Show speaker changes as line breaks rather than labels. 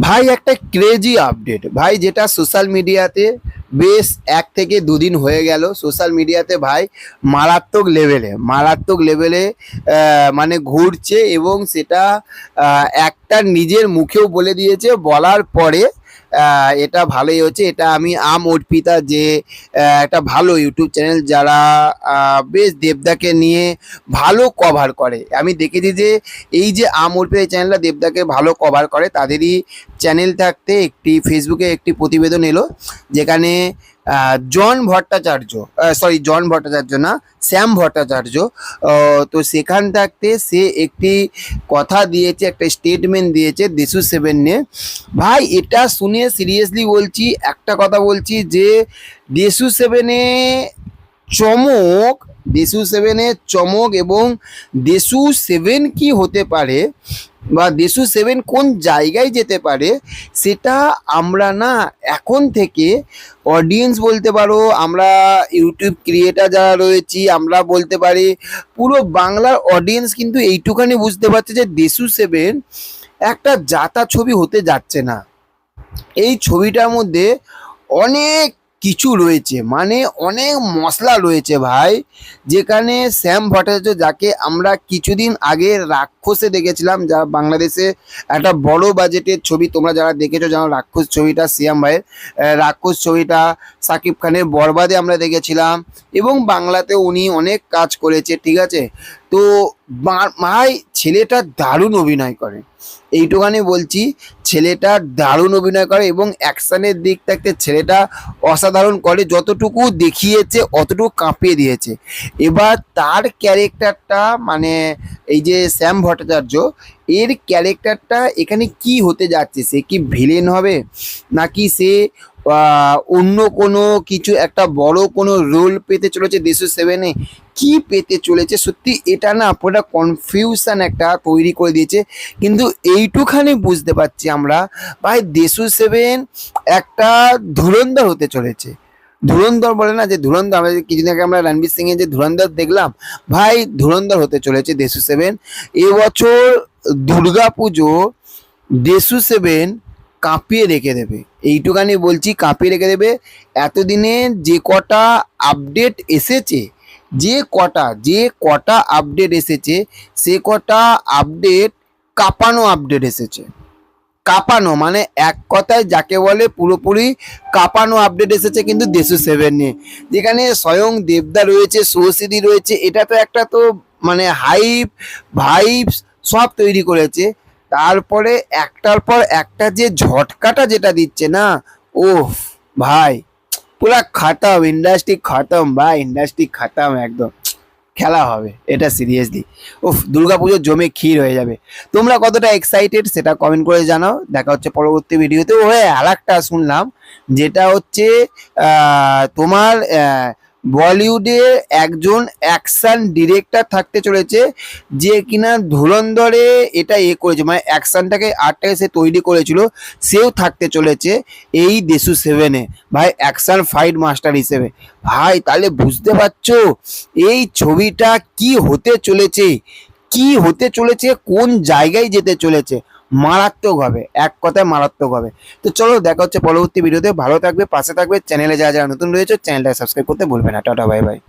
ভাই একটা crazy update ভাই, যেটা সোশ্যাল মিডিয়াতে বেশ 1 থেকে 2 দিন হয়ে গেল। সোশ্যাল মিডিয়াতে ভাই মারাত্মক লেভেলে মানে ঘুরছে, এবং সেটা একটা নিজের মুখেও বলে দিয়েছে। বলার পরে এটা ভালোই হচ্ছে। এটা আমি অর্পিতা, যে একটা ভালো ইউটিউব চ্যানেল, যারা বেশ দেবদাকে নিয়ে ভালো কভার করে। আমি দেখেছি যে এই যে অর্পিতা চ্যানেলটা দেবদাকে ভালো কভার করে, তাদেরই চ্যানেল থাকতে একটি ফেসবুকে একটি প্রতিবেদন এলো, যেখানে জন ভট্টাচার্য না, শ্যাম ভট্টাচার্য। তো সেখান থাকতে সে একটি কথা দিয়েছে, একটা স্টেটমেন্ট দিয়েছে দেশু 7 নিয়ে। ভাই এটা শুনে সিরিয়াসলি বলছি, একটা কথা বলছি যে দেশু 7-এ চমক, দেশু 7-এর চমক, এবং দেশু 7 কি হতে পারে বা দেশু 7 কোন জায়গায় যেতে পারে, সেটা আমরা না এখন থেকে অডিয়েন্স বলতে পারো, আমরা ইউটিউব ক্রিয়েটার যারা রয়েছি, আমরা বলতে পারি পুরো বাংলার অডিয়েন্স কিন্তু এইটুখানি বুঝতে পারছে যে দেশু 7 একটা যাতা ছবি হতে যাচ্ছে না। এই ছবিটার মধ্যে অনেক কিছু রয়েছে, মানে অনেক মশলা রয়েছে ভাই। যেখানে শ্যাম ভট্টাচার্য, যাকে আমরা কিছুদিন আগে রাক্ষসে দেখেছিলাম, যা বাংলাদেশে একটা বড় বাজেটের ছবি, তোমরা যারা দেখেছো জানো রাক্ষস ছবিটা, শ্যাম ভাইয়ের রাক্ষস ছবিটা, সাকিব খানের বরবাদে আমরা দেখেছিলাম, এবং বাংলাতেও উনি অনেক কাজ করেছে, ঠিক আছে। তো ভাই ছেলেটা দারুণ অভিনয় করে, এইটুখানি বলছি। ছেলেটা দারুণ অভিনয় করে, এবং অ্যাকশনের দিক থাকতে ছেলেটা অসাধারণ করে। যতটুকু দেখিয়েছে অতটুকু কাঁপিয়ে দিয়েছে। এবার তার ক্যারেক্টারটা, মানে এই যে শ্যাম ভট্টাচার্য, এর ক্যারেক্টারটা এখানে কি হতে যাচ্ছে? সে কি ভিলেন হবে, নাকি সে অন্য কোনো কিছু একটা বড় কোনো রোল পেতে চলেছে দেশু 7-এ? কি পেতে চলেছে সত্যি, এটা না পুরো কনফিউশন একটা তৈরি করে দিয়েছে। কিন্তু এইটুখানি বুঝতে পারছি আমরা, ভাই দেশু 7 একটা ধুরন্ধর হতে চলেছে। ধুরন্ধর বলে না, যে ধুরন্ধর, আমরা কিছুদিন আগে আমরা রণবীর সিং এর যে ধুরন্ধর দেখলাম, ভাই ধুরন্ধর হতে চলেছে দেশু 7। এবছর দুর্গাপুজো দেশু 7 কাঁপিয়ে রেখে দেবে, এইটুখানি বলছি, কাঁপিয়ে রেখে দেবে। এতদিনে যে কটা আপডেট এসেছে, যে কটা আপডেট এসেছে, সে কটা আপডেট কাঁপানো আপডেট এসেছে। কাঁপানো মানে এক কথায় যাকে বলে পুরোপুরি কাঁপানো আপডেট এসেছে কিন্তু দেশু 7 নিয়ে। যেখানে স্বয়ং দেবদা রয়েছে, সৌসিদি রয়েছে, এটা তো একটা তো মানে হাইপ ভাইবস সব তৈরি করেছে। তারপরে একটার পর একটা যে ঝটকাটা যেটা দিচ্ছে না, ওহ ভাই, পুরা খাতাম, ইন্ডাস্ট্রি খাতাম ভাই, ইন্ডাস্ট্রি খাতাম একদম। খেলা হবে এটা সিরিয়াসলি, উফ, দুর্গাপুজো জমে ক্ষীর হয়ে যাবে। তোমরা কতটা এক্সাইটেড সেটা কমেন্ট করে জানাও। দেখা হচ্ছে পরবর্তী ভিডিওতে। হয়ে আর একটা শুনলাম, যেটা হচ্ছে তোমার বলিউডে একজন অ্যাকশন ডিরেক্টর থাকতে চলেছে, যে কিনা ধুরন্ধরে এটা করেছে, মানে অ্যাকশনটাকে আর্টটাকে সে তৈরি করেছিল, সেও থাকতে চলেছে এই দেশু 7-এ, ভাই অ্যাকশন ফাইট মাস্টার হিসেবে। ভাই তাহলে বুঝতে পারছো এই ছবিটা কি হতে চলেছে, কোন জায়গায় যেতে চলেছে। মারাত্মক হবে, এক কথায় মারাত্মক হবে। তো চলো দেখা হচ্ছে পরবর্তী ভিডিওতে। ভালো থাকবে, পাশে থাকবে, চ্যানেলে যারা যারা নতুন রয়েছে চ্যানেলটা সাবস্ক্রাইব করতে ভুলবে না। Tata, bye bye.